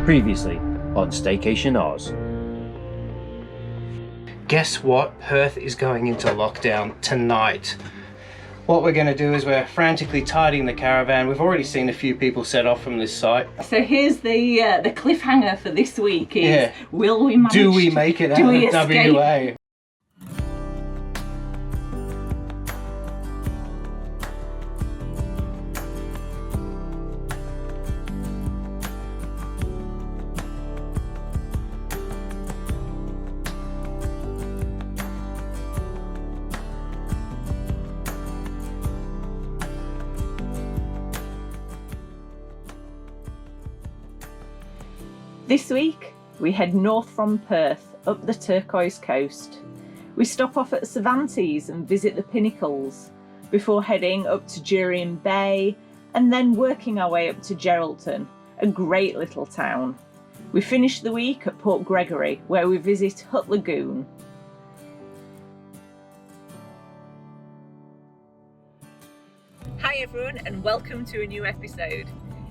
Previously on Staycation Oz. Guess what? Perth is going into lockdown tonight. What we're going to do is we're frantically tidying the caravan. We've already seen a few people set off from this site. So here's the cliffhanger for this week is, will we manage do we make it out of WA? This week, we head north from Perth up the Turquoise Coast. We stop off at Cervantes and visit the Pinnacles before heading up to Jurien Bay and then working our way up to Geralton, a great little town. We finish the week at Port Gregory, where we visit Hutt Lagoon. Hi everyone and welcome to a new episode.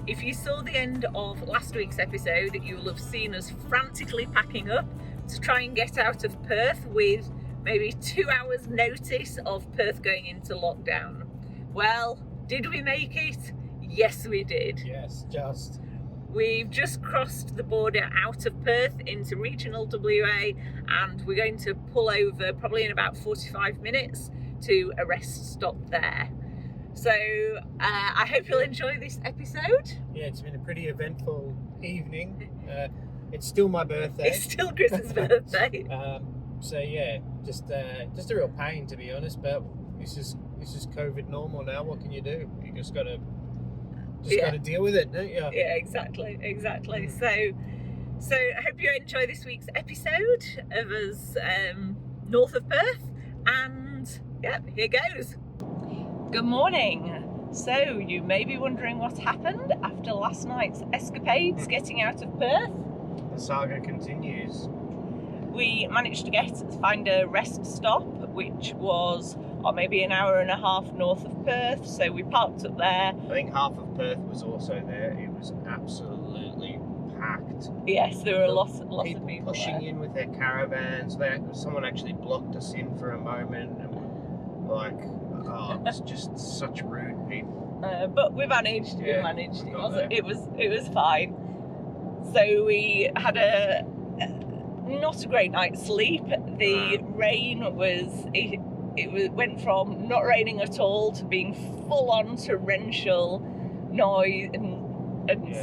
If you saw the end of last week's episode, you will have seen us frantically packing up to try and get out of Perth with maybe 2 hours notice of Perth going into lockdown. Well, did we make it? Yes, we did. Yes, just. We've just crossed the border out of Perth into regional WA and we're going to pull over probably in about 45 minutes to a rest stop there. So I hope you'll enjoy this episode. Yeah, it's been a pretty eventful evening. It's still my birthday. It's still Chris's birthday. So yeah, just a real pain to be honest. But this is COVID normal now. What can you do? You just gotta deal with it, don't you? Yeah, exactly. So I hope you enjoy this week's episode of us north of Perth. And yeah, here goes. Good morning. So you may be wondering what happened after last night's escapades getting out of Perth. The saga continues. We managed to find a rest stop, which was maybe an hour and a half north of Perth. So we parked up there. I think half of Perth was also there. It was absolutely packed. Yes, there were lots of people pushing there. In with their caravans. Someone actually blocked us in for a moment, and it was just such rude people. But we managed. Yeah, we managed. It was fine. So we had not a great night's sleep. The rain went from not raining at all to being full on torrential noise and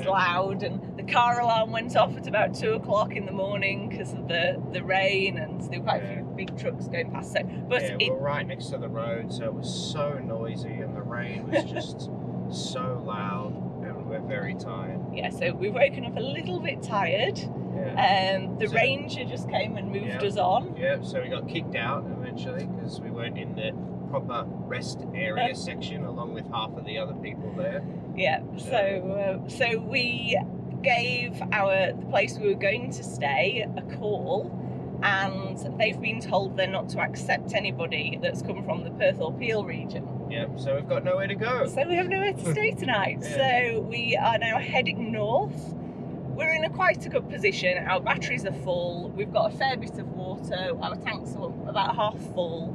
loud, and the car alarm went off at about 2 o'clock in the morning because of the rain, and there were quite a few big trucks going past. So, we were right next to the road, so it was so noisy, and the rain was just so loud, and we're very tired. Yeah, so we've woken up a little bit tired. Yeah. The ranger just came and moved us on. Yeah, so we got kicked out eventually because we weren't in the proper rest area section along with half of the other people there. Yeah, so we gave the place we were going to stay a call, and they've been told they're not to accept anybody that's come from the Perth or Peel region. Yeah, so we've got nowhere to go. So we have nowhere to stay tonight. So we are now heading north. We're in quite a good position. Our batteries are full. We've got a fair bit of water. Our tanks are about half full,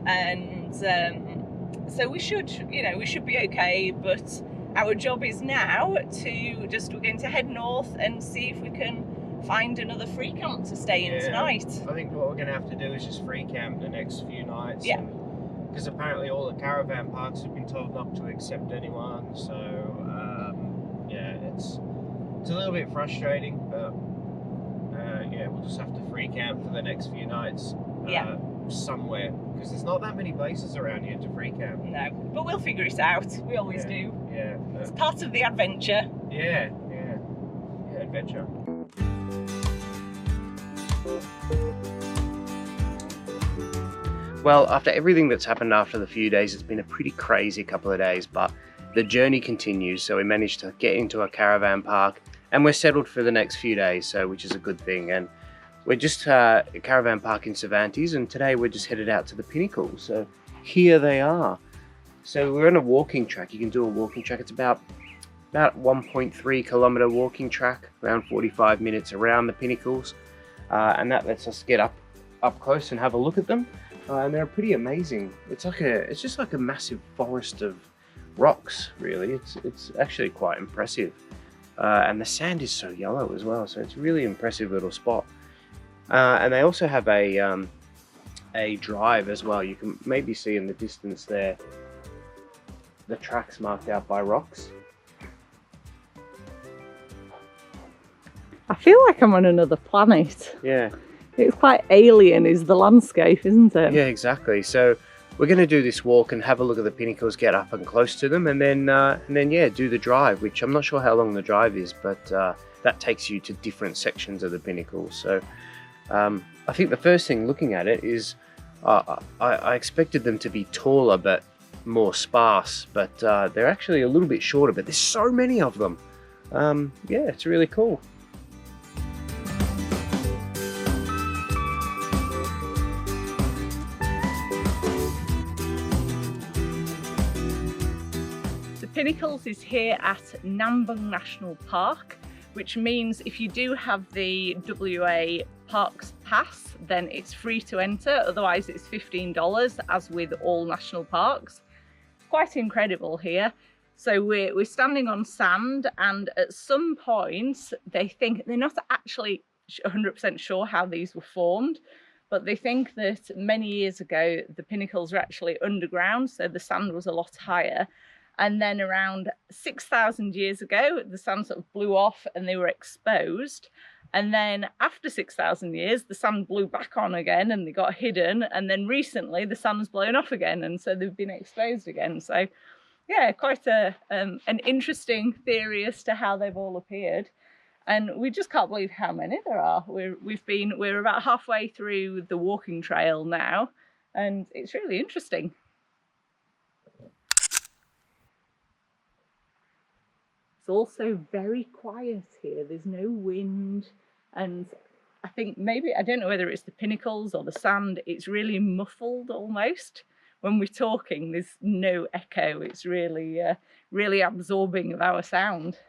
and so we should be okay. But our job is now we're going to head north and see if we can find another free camp to stay in tonight. I think what we're going to have to do is just free camp the next few nights. Yeah. Because apparently all the caravan parks have been told not to accept anyone. So it's a little bit frustrating, but we'll just have to free camp for the next few nights. Somewhere, because there's not that many places around here to free camp. No, but we'll figure it out. We always do. Yeah. It's part of the adventure. Yeah, adventure. Well, after everything that's happened after the few days, it's been a pretty crazy couple of days, but the journey continues. So we managed to get into a caravan park and we're settled for the next few days, so which is a good thing. And we're just a caravan park in Cervantes, and today we're just headed out to the Pinnacles. So here they are. So we're on a walking track. You can do a walking track. It's about about 1.3 kilometre walking track, around 45 minutes around the Pinnacles, and that lets us get up close and have a look at them. And they're pretty amazing. It's just like a massive forest of rocks, really. It's actually quite impressive, and the sand is so yellow as well, so it's a really impressive little spot. And they also have a drive as well. You can maybe see in the distance there the tracks marked out by rocks. I feel like I'm on another planet. Yeah. It's quite alien is the landscape, isn't it? Yeah, exactly. So we're going to do this walk and have a look at the Pinnacles, get up and close to them, and then yeah, do the drive, which I'm not sure how long the drive is, but that takes you to different sections of the Pinnacles. So I think the first thing looking at it is I expected them to be taller but more sparse, but they're actually a little bit shorter, but there's so many of them. Yeah, it's really cool. Pinnacles is here at Nambung National Park, which means if you do have the WA Parks Pass, then it's free to enter, otherwise it's $15, as with all national parks. Quite incredible here. So we're standing on sand, and at some point they think, they're not actually 100% sure how these were formed, but they think that many years ago the Pinnacles were actually underground, so the sand was a lot higher. And then around 6,000 years ago, the sand sort of blew off and they were exposed. And then after 6,000 years, the sand blew back on again and they got hidden. And then recently the sand's blown off again, and so they've been exposed again. So yeah, quite an interesting theory as to how they've all appeared. And we just can't believe how many there are. We're about halfway through the walking trail now, and it's really interesting. It's also very quiet here. There's no wind, and I think maybe, I don't know whether it's the Pinnacles or the sand, it's really muffled almost. When we're talking, there's no echo. It's really, really absorbing of our sound.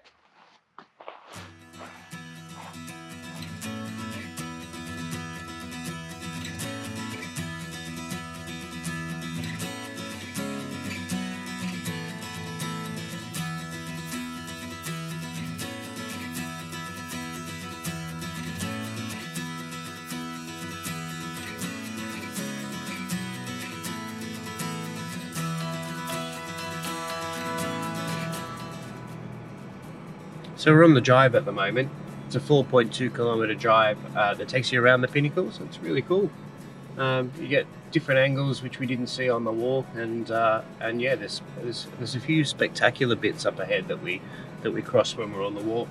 So we're on the drive at the moment. It's a 4.2 kilometre drive that takes you around the Pinnacles. It's really cool. You get different angles which we didn't see on the walk, and yeah, there's a few spectacular bits up ahead that we crossed when we're on the walk.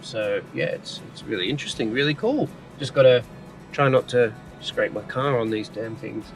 So yeah, it's really interesting, really cool. Just got to try not to scrape my car on these damn things.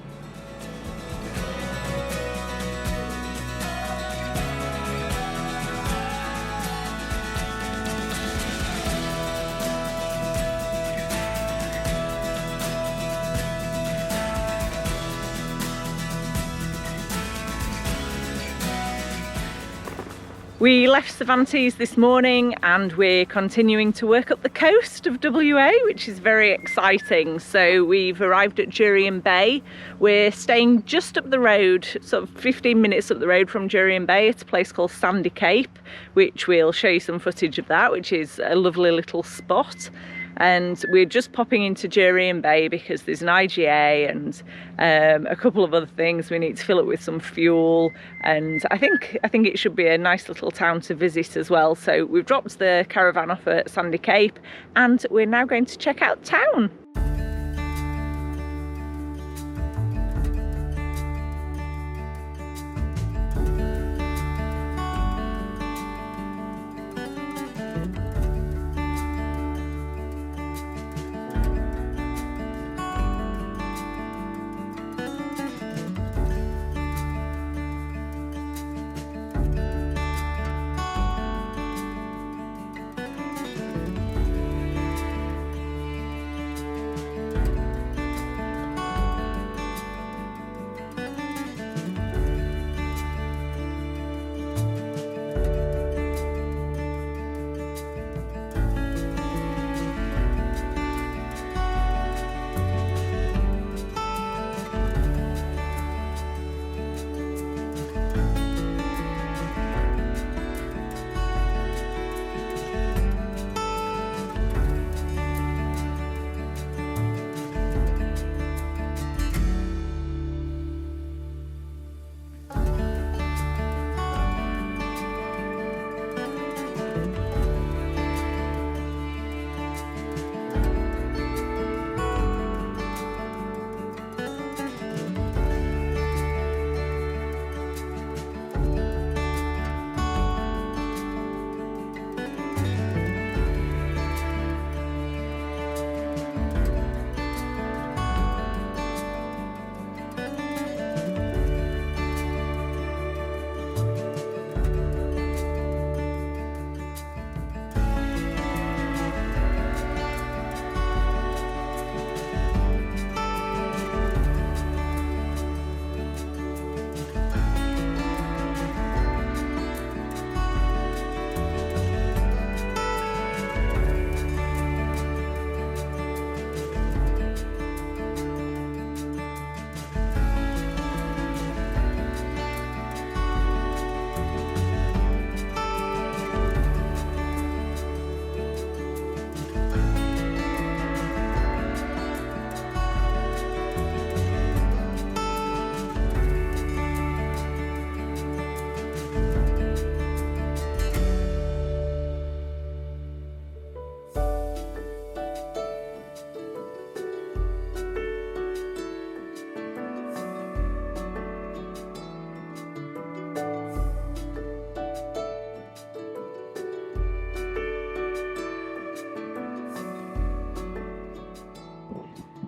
We left Cervantes this morning and we're continuing to work up the coast of WA, which is very exciting. So we've arrived at Jurien Bay. We're staying just up the road, sort of 15 minutes up the road from Jurien Bay at a place called Sandy Cape, which we'll show you some footage of that, which is a lovely little spot. And we're just popping into Geralton Bay because there's an IGA and a couple of other things. We need to fill it with some fuel, and I think it should be a nice little town to visit as well. So we've dropped the caravan off at Sandy Cape and we're now going to check out town.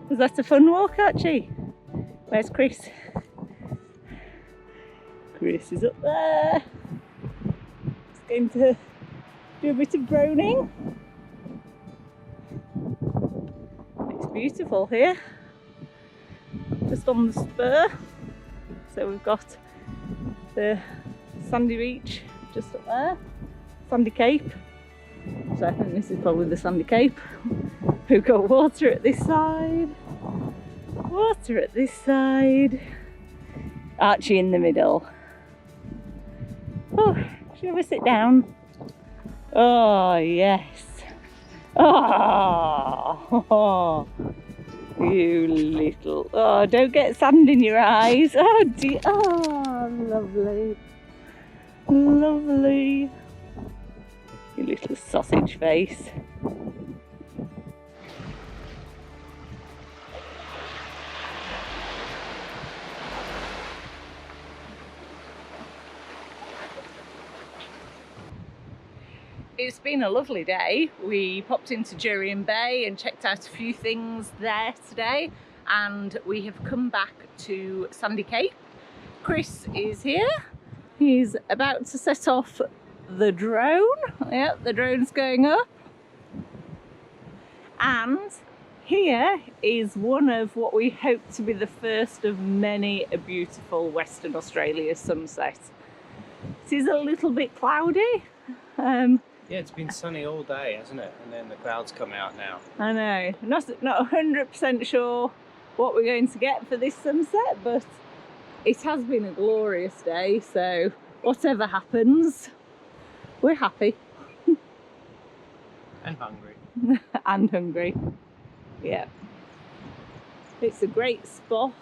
Was that a fun walk, Archie? Where's Chris? Chris is up there. He's going to do a bit of droning. It's beautiful here. Just on the spur. So we've got the sandy beach just up there. Sandy Cape. So I think this is probably the Sandy Cape. We've got water at this side. Water at this side. Archie in the middle. Oh, should we have a sit down? Oh, yes. Oh, you little. Oh, don't get sand in your eyes. Oh, dear. Oh, lovely. Lovely. You little sausage face. It's been a lovely day. We popped into Jurien Bay and checked out a few things there today, and we have come back to Sandy Cape. Chris is here. He's about to set off the drone. Yeah, the drone's going up. And here is one of what we hope to be the first of many a beautiful Western Australia sunset. It is a little bit cloudy. Yeah, it's been sunny all day, hasn't it? And then the clouds come out now. I know. Not 100% sure what we're going to get for this sunset, but it has been a glorious day, so whatever happens, we're happy. And hungry. And hungry. Yeah. It's a great spot.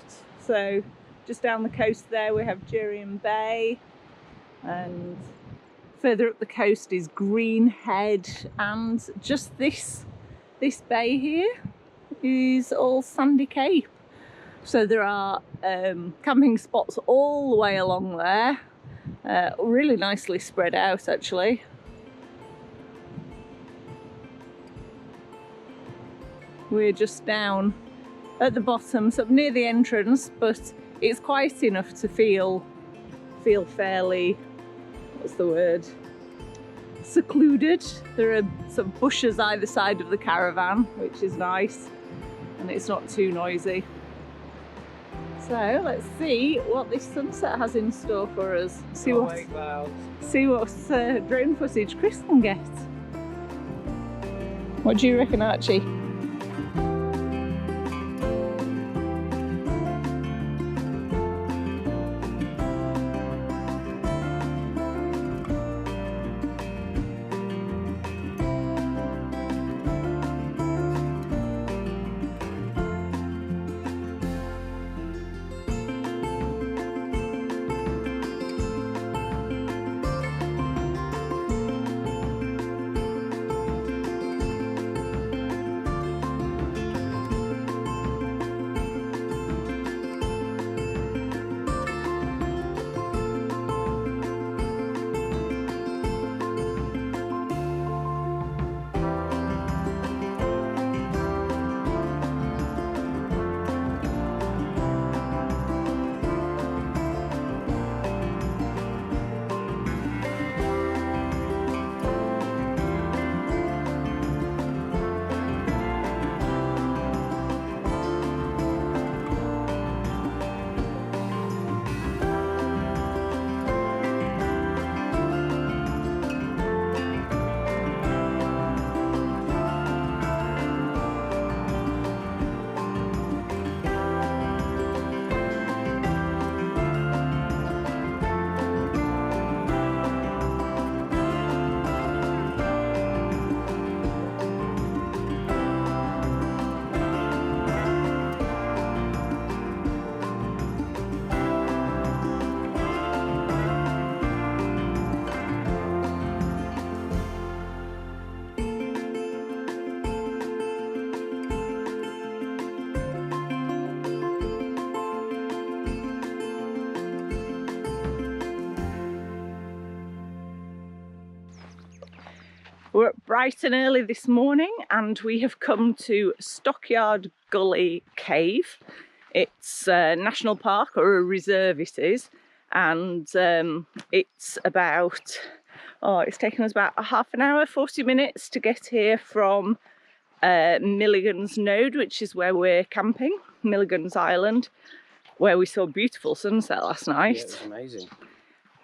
So just down the coast there we have Jurien Bay, and further up the coast is Greenhead, and just this bay here is all Sandy Cape. So there are camping spots all the way along there, really nicely spread out actually. We're just down at the bottom, so near the entrance, but it's quiet enough to feel fairly, what's the word, secluded. There are some bushes either side of the caravan, which is nice, and it's not too noisy. So let's see what this sunset has in store for us. See what drone footage Chris can get. What do you reckon, Archie? We're at Brighton early this morning and we have come to Stockyard Gully Cave. It's a national park, or a reserve it is, and it's about, it's taken us about a half an hour, 40 minutes to get here from Milligan's node, which is where we're camping, Milligan's Island, where we saw a beautiful sunset last night. Yeah, it was amazing.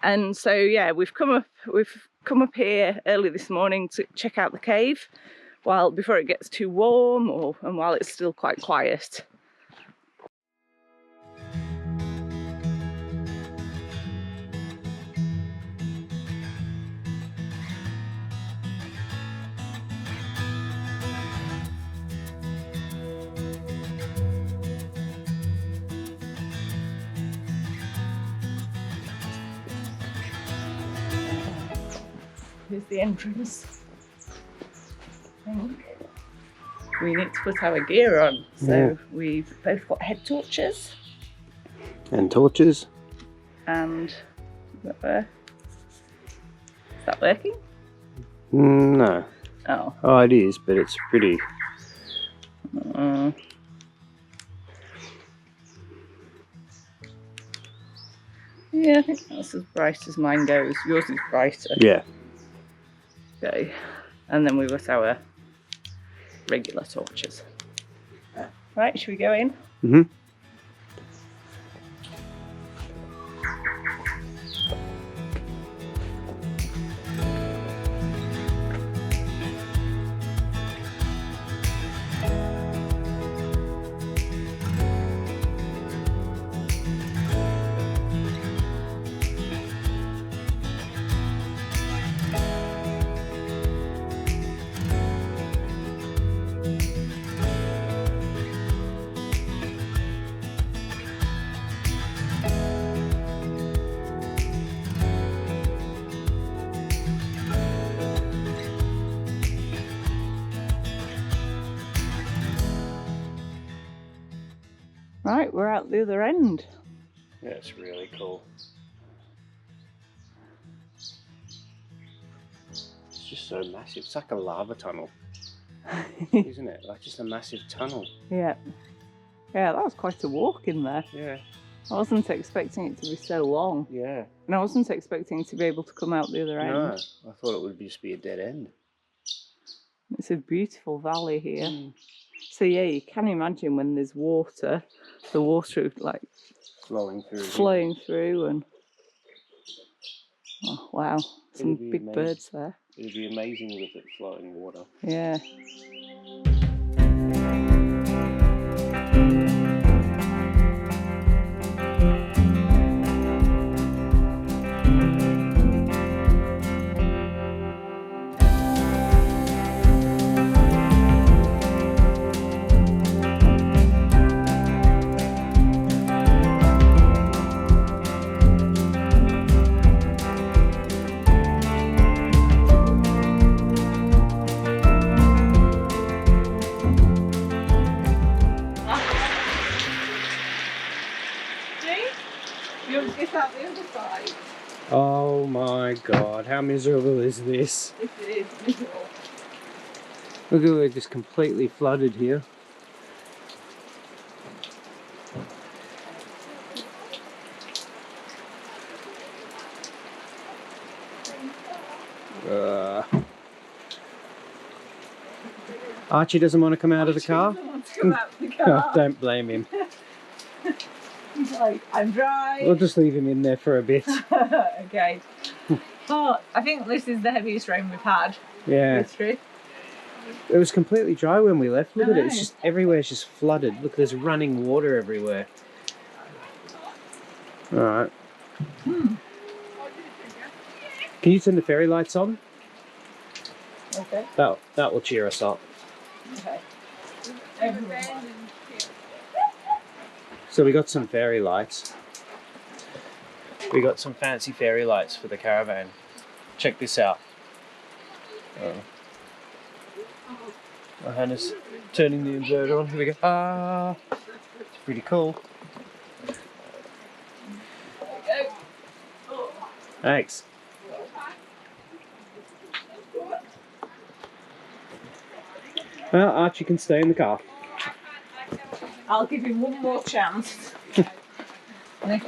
And so yeah, we've come up here early this morning to check out the cave before it gets too warm and while it's still quite quiet. Here's the entrance. I think we need to put our gear on, so we've both got head torches. And torches. And is that working? No. Oh. Oh, it is, but it's pretty. Yeah, I think that's as bright as mine goes. Yours is brighter. Yeah. Okay, and then we've got our regular torches. Right, should we go in? Mm-hmm. Right, we're out the other end. Yeah, it's really cool. It's just so massive. It's like a lava tunnel, isn't it? Like just a massive tunnel. Yeah. Yeah, that was quite a walk in there. Yeah. I wasn't expecting it to be so long. Yeah. And I wasn't expecting to be able to come out the other end. No, I thought it would just be a dead end. It's a beautiful valley here. So yeah, you can imagine when there's water, the water like flowing through and oh wow, some big amazing. Birds there. It'd be amazing with it flowing water. Yeah. Oh my god, how miserable is this? It is miserable. Look at, we're just completely flooded here. Archie doesn't want to come out of the car? Oh, don't blame him. He's like, I'm dry. We'll just leave him in there for a bit. Okay. Oh, I think this is the heaviest rain we've had. Yeah. In history. It was completely dry when we left. Look at it. It's just everywhere's just flooded. Look, there's running water everywhere. All right. Can you turn the fairy lights on? Okay. That will cheer us up. Okay. So we got some fairy lights. We got some fancy fairy lights for the caravan. Check this out. Hannah's turning the inverter on. Here we go. Ah, it's pretty cool. Thanks. Archie can stay in the car. I'll give him one more chance. Are you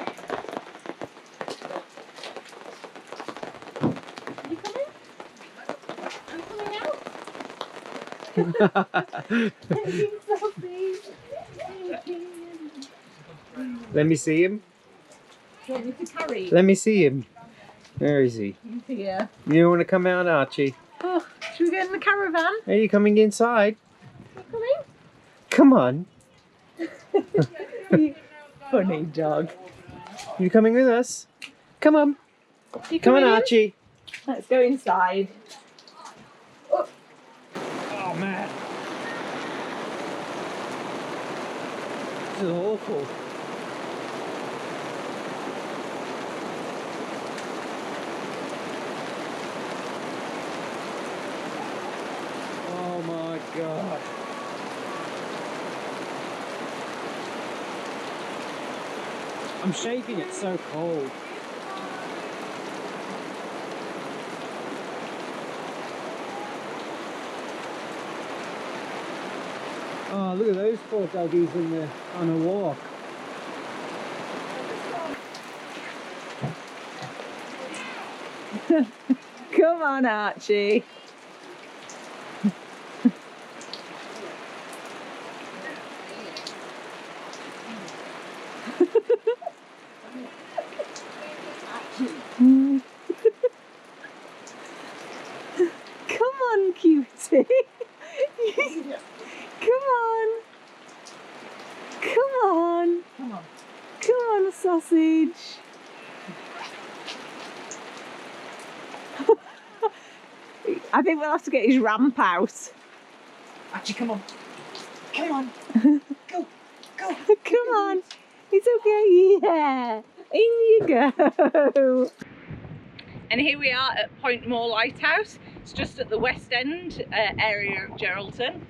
coming? I'm coming out. Let me see him. Do you want me to carry? Let me see him. Where is he? He's here. You want to come out, Archie? Oh, should we get in the caravan? Are you coming inside? You coming? Come on. Funny dog. You coming with us? Come on. You Come on, coming in? Archie. Let's go inside. Oh. Oh, man. This is awful. Oh my God. I'm shaking, it's so cold. Oh, look at those poor doggies on a walk. Come on, Archie. Come on, cutie. Come on. Come on. Come on. Come on, sausage. I think we'll have to get his ramp out. Archie, come on. Come on. Go. Go. Come on. It's okay. Yeah. In you go. And here we are at Point Moor Lighthouse. It's just at the west end area of Geraldton.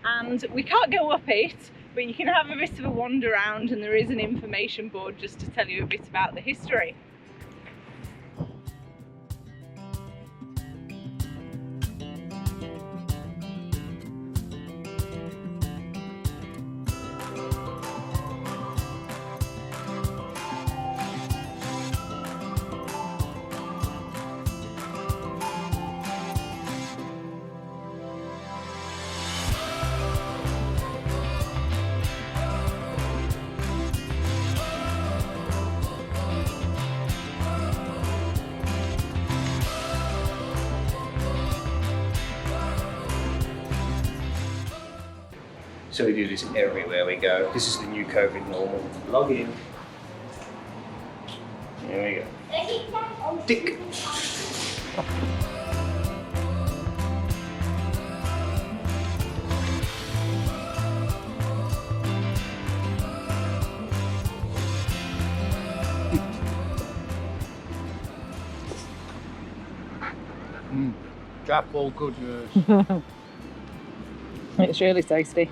And we can't go up it, but you can have a bit of a wander around, and there is an information board just to tell you a bit about the history. So we do this everywhere we go. This is the new COVID normal. Log in. There we go. Tick. Jack, all good news. It's really tasty.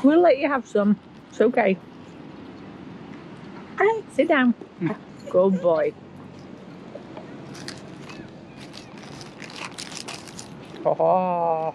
We'll let you have some. It's okay. Sit down. Good boy. Oh.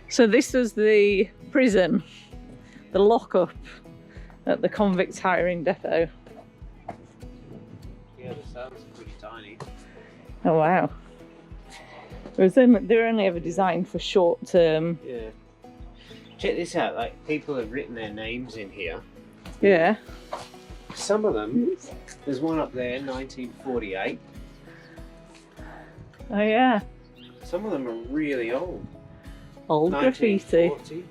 So this was the prison, the lockup at the convict hiring depot. Yeah, the Sounds pretty tiny. Oh wow. They were only ever designed for short term. Yeah. Check this out, like people have written their names in here. Yeah. Some of them, there's one up there, 1948. Oh yeah. Some of them are really old. Old graffiti. 1940.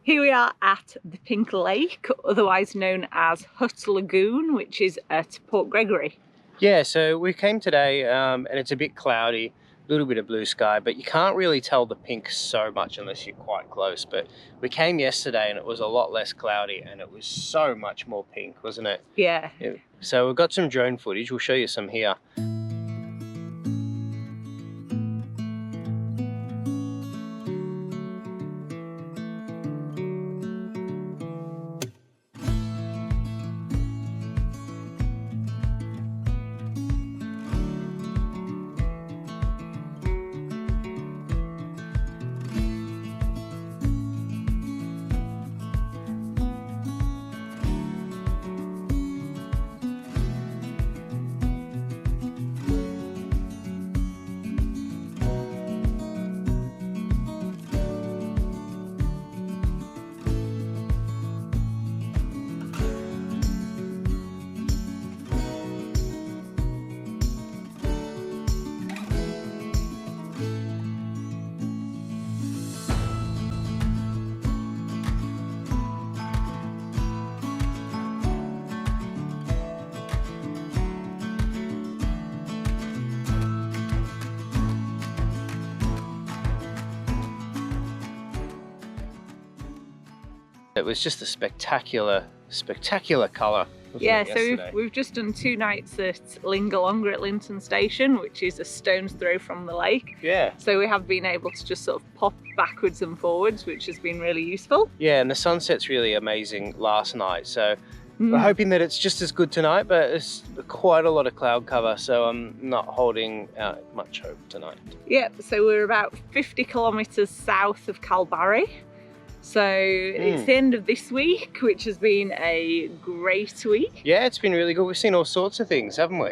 Here we are at the Pink Lake, otherwise known as Hutt Lagoon, which is at Port Gregory. Yeah, so we came today and it's a bit cloudy, a little bit of blue sky, but you can't really tell the pink so much unless you're quite close. But we came yesterday and it was a lot less cloudy and it was so much more pink, wasn't it? Yeah. So we've got some drone footage, we'll show you some here. It was just a spectacular colour. Yeah, so we've just done 2 nights at Lingalonga at Linton Station, which is a stone's throw from the lake. Yeah. So we have been able to just sort of pop backwards and forwards, which has been really useful. Yeah, and the sunset's really amazing last night. So we're hoping that it's just as good tonight, but it's quite a lot of cloud cover, so I'm not holding out much hope tonight. Yep, so we're about 50 kilometres south of Kalbarri. So it's the end of this week, which has been a great week. Yeah, it's been really good. We've seen all sorts of things, haven't we?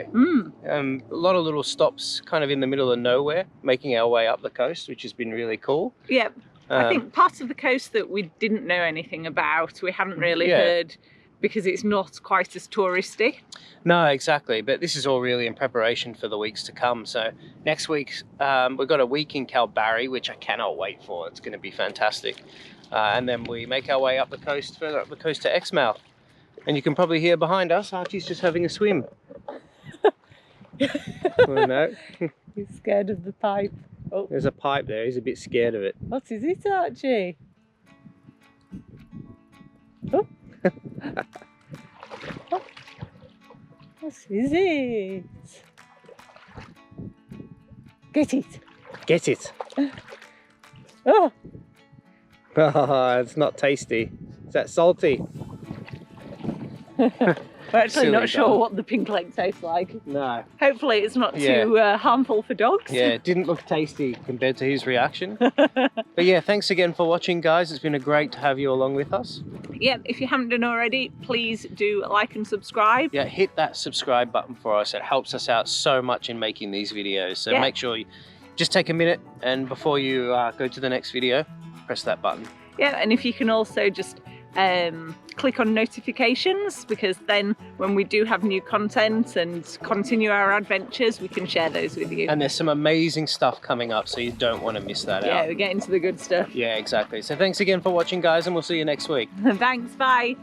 A lot of little stops kind of in the middle of nowhere, making our way up the coast, which has been really cool. Yep. I think parts of the coast that we didn't know anything about, we hadn't really heard, because it's not quite as touristy. No, exactly. But this is all really in preparation for the weeks to come. So next week, we've got a week in Kalbarri, which I cannot wait for. It's going to be fantastic. And then we make our way up the coast, further up the coast to Exmouth. And you can probably hear behind us, Archie's just having a swim. Oh no. He's scared of the pipe. Oh, there's a pipe there, he's a bit scared of it. What is it, Archie? Oh. Oh. What is it? Get it. Get it. Oh. Oh, it's not tasty. Is that salty? We're actually Silly not sure dog. what the pink leg tastes like. No. Hopefully it's not Yeah. too harmful for dogs. Yeah, it didn't look tasty compared to his reaction. But yeah, thanks again for watching, guys. It's been great to have you along with us. Yeah, if you haven't done already, please do like and subscribe. Yeah, hit that subscribe button for us. It helps us out so much in making these videos. So Yeah. make sure you just take a minute, and before you go to the next video, press that button. Yeah, and if you can also just click on notifications, because then when we do have new content and continue our adventures, we can share those with you. And there's some amazing stuff coming up, so you don't want to miss that Yeah, out. we get into the good stuff. Yeah, exactly. So thanks again for watching, guys, and we'll see you next week. Thanks, bye.